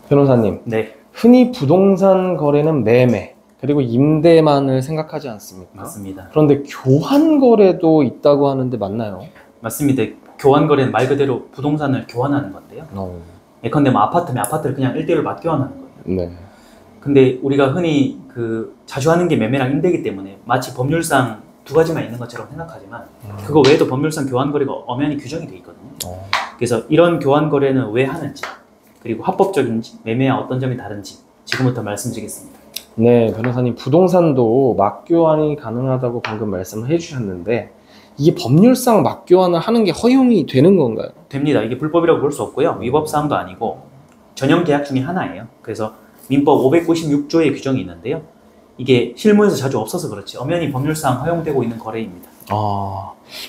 변호사님, 네, 흔히 부동산 거래는 매매, 그리고 임대만을 생각하지 않습니까? 맞습니다. 그런데 교환 거래도 있다고 하는데 맞나요? 맞습니다. 교환 거래는 말 그대로 부동산을 교환하는 건데요. 예컨대 뭐 아파트면 아파트를 그냥 1대1로 맞교환하는 거예요. 네. 근데 우리가 흔히 자주 하는 게 매매랑 임대이기 때문에 마치 법률상 두 가지만 있는 것처럼 생각하지만 그거 외에도 법률상 교환 거래가 엄연히 규정이 돼 있거든요. 그래서 이런 교환 거래는 왜 하는지, 그리고 합법적인지, 매매와 어떤 점이 다른지 지금부터 말씀드리겠습니다. 네, 변호사님, 부동산도 맞교환이 가능하다고 방금 말씀을 해주셨는데 이게 법률상 맞교환을 하는 게 허용이 되는 건가요? 됩니다. 이게 불법이라고 볼 수 없고요. 위법 사항도 아니고 전형 계약 중에 하나예요. 그래서 민법 596조의 규정이 있는데요. 이게 실무에서 자주 없어서 그렇지 엄연히 법률상 허용되고 있는 거래입니다.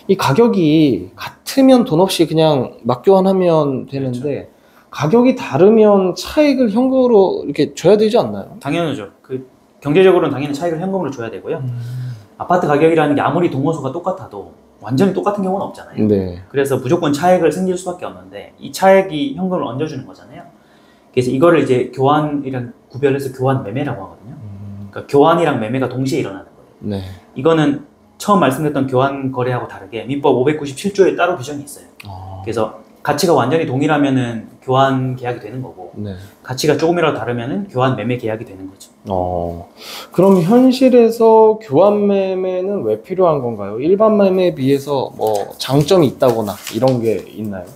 이 가격이 같으면 돈 없이 그냥 맞교환하면 되는데 그렇죠. 가격이 다르면 차익을 현금으로 이렇게 줘야 되지 않나요? 당연하죠. 경제적으로는 당연히 차익을 현금으로 줘야 되고요. 아파트 가격이라는 게 아무리 동호수가 똑같아도 완전히 똑같은 경우는 없잖아요. 네. 그래서 무조건 차익을 생길 수밖에 없는데 이 차익이 현금을 얹어주는 거잖아요. 그래서 이거를 이제 교환이랑 구별해서 교환 매매라고 하거든요. 그러니까 교환이랑 매매가 동시에 일어나는 거예요. 네. 이거는 처음 말씀드렸던 교환 거래하고 다르게 민법 597조에 따로 규정이 있어요. 그래서 가치가 완전히 동일하면은 교환 계약이 되는 거고, 네. 가치가 조금이라도 다르면은 교환 매매 계약이 되는 거죠. 그럼 현실에서 교환 매매는 왜 필요한 건가요? 일반 매매에 비해서 뭐 장점이 있다거나 이런 게 있나요?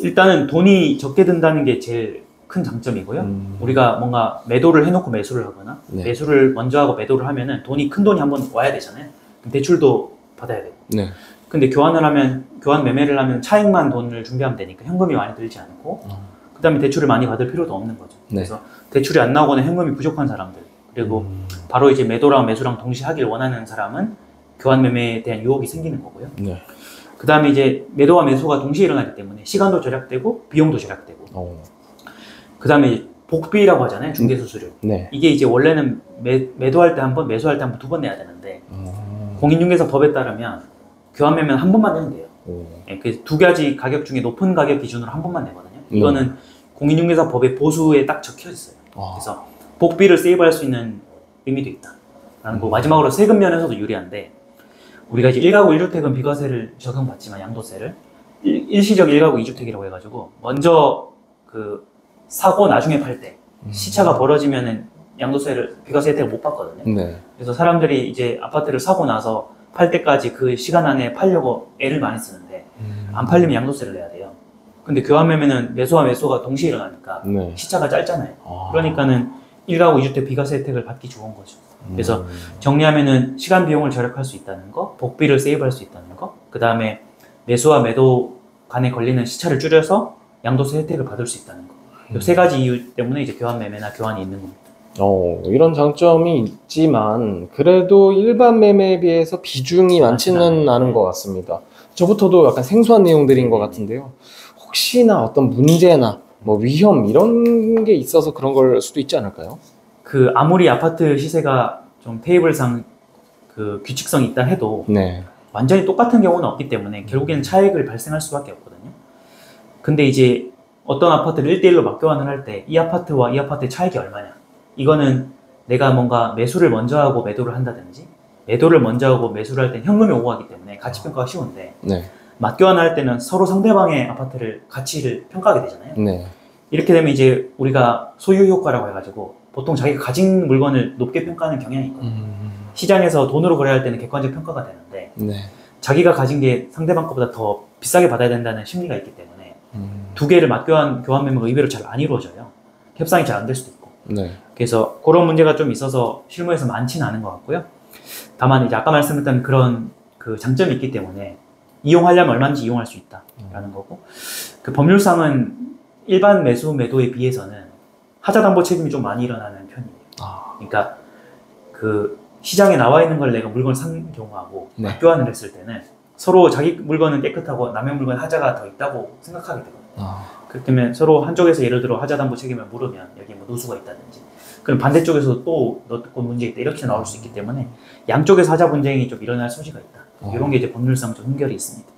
일단은 돈이 적게 든다는 게 제일 큰 장점이고요. 우리가 뭔가 매도를 해놓고 매수를 하거나 네. 매수를 먼저 하고 매도를 하면은 교환 돈이 한번 와야 되잖아요. 대출도 받아야 되고. 네. 근데 교환 매매를 하면 차익만 돈을 준비하면 되니까 현금이 많이 들지 않고, 그 다음에 대출을 많이 받을 필요도 없는 거죠. 네. 그래서 대출이 안 나오거나 현금이 부족한 사람들, 그리고 바로 이제 매도랑 매수랑 동시에 하길 원하는 사람은 교환 매매에 대한 유혹이 생기는 거고요. 네. 그 다음에 이제 매도와 매수가 동시에 일어나기 때문에 시간도 절약되고 비용도 절약되고, 그 다음에 복비라고 하잖아요. 중개수수료. 네. 이게 이제 원래는 매도할 때 한 번, 매수할 때 한 번, 두 번 내야 되는데 공인중개사 법에 따르면 교환 매매는 한 번만 내면 돼요. 그 두 가지 가격 중에 높은 가격 기준으로 한 번만 내거든요. 이거는 공인중개사 법의 보수에 딱 적혀 있어요. 그래서 복비를 세이브할 수 있는 의미도 있다라는 거. 마지막으로 세금 면에서도 유리한데, 우리가 이제 1가구 1주택은 비과세를 적용받지만 양도세를 일시적 1가구 2주택이라고 해가지고 먼저 사고 나중에 팔 때 시차가 벌어지면은 비과세 혜택을 못 받거든요. 네. 그래서 사람들이 이제 아파트를 사고 나서 팔 때까지 그 시간 안에 팔려고 애를 많이 쓰는데 안 팔리면 양도세를 내야 돼요. 근데 교환 매매는 매수와 매수가 동시에 일어나니까 네. 시차가 짧잖아요. 그러니까는 1가구 2주택 비과세 혜택을 받기 좋은 거죠. 그래서 정리하면은 시간 비용을 절약할 수 있다는 거, 복비를 세이브할 수 있다는 거, 그 다음에 매수와 매도 간에 걸리는 시차를 줄여서 양도세 혜택을 받을 수 있다는 거. 이 세 가지 이유 때문에 이제 교환 매매나 교환이 있는 겁니다. 이런 장점이 있지만 그래도 일반 매매에 비해서 비중이 많지는 않은 것 같습니다. 저부터도 약간 생소한 내용들인 것 같은데요. 혹시나 어떤 문제나 뭐 위험 이런 게 있어서 그런 걸 수도 있지 않을까요? 아무리 아파트 시세가 좀 테이블상 규칙성이 있다 해도 네. 완전히 똑같은 경우는 없기 때문에 결국에는 차익을 발생할 수밖에 없거든요. 근데 이제 어떤 아파트를 1대1로 맞교환을 할 때 이 아파트와 이 아파트의 차익이 얼마냐, 이거는 내가 뭔가 매수를 먼저 하고 매도를 한다든지 매도를 먼저 하고 매수를 할 때 현금이 오고 하기 때문에 가치평가가 쉬운데, 네. 맞교환을 할 때는 서로 상대방의 아파트를 가치를 평가하게 되잖아요. 네. 이렇게 이렇게 되면 이제 우리가 소유 효과라고 해가지고 보통 자기가 가진 물건을 높게 평가하는 경향이 있거든요. 시장에서 돈으로 거래할 때는 객관적 평가가 되는데 네. 자기가 가진 게 상대방 것보다 더 비싸게 받아야 된다는 심리가 있기 때문에 두 개를 교환 매매가 의외로 잘 안 이루어져요. 협상이 잘 안 될 수도 있고. 네. 그래서 그런 문제가 좀 있어서 실무에서 많지는 않은 것 같고요. 다만 이제 아까 말씀드렸던 그런 장점이 있기 때문에 이용하려면 얼마든지 이용할 수 있다라는 거고, 법률상은 일반 매도에 비해서는 하자담보 책임이 좀 많이 일어나는 편이에요. 그러니까 시장에 나와 있는 걸 내가 물건을 산 경우하고 네. 교환을 했을 때는 서로 자기 물건은 깨끗하고 남의 물건 하자가 더 있다고 생각하게 되거든요. 그렇기 때문에 서로 한쪽에서 예를 들어 하자담보 책임을 물으면 여기 뭐 누수가 있다든지, 그럼 반대쪽에서 또 너 문제 있다 이렇게 나올 수 있기 때문에 양쪽에서 하자 분쟁이 좀 일어날 소지가 있다. 이런 게 이제 법률상 좀 흥결이 있습니다.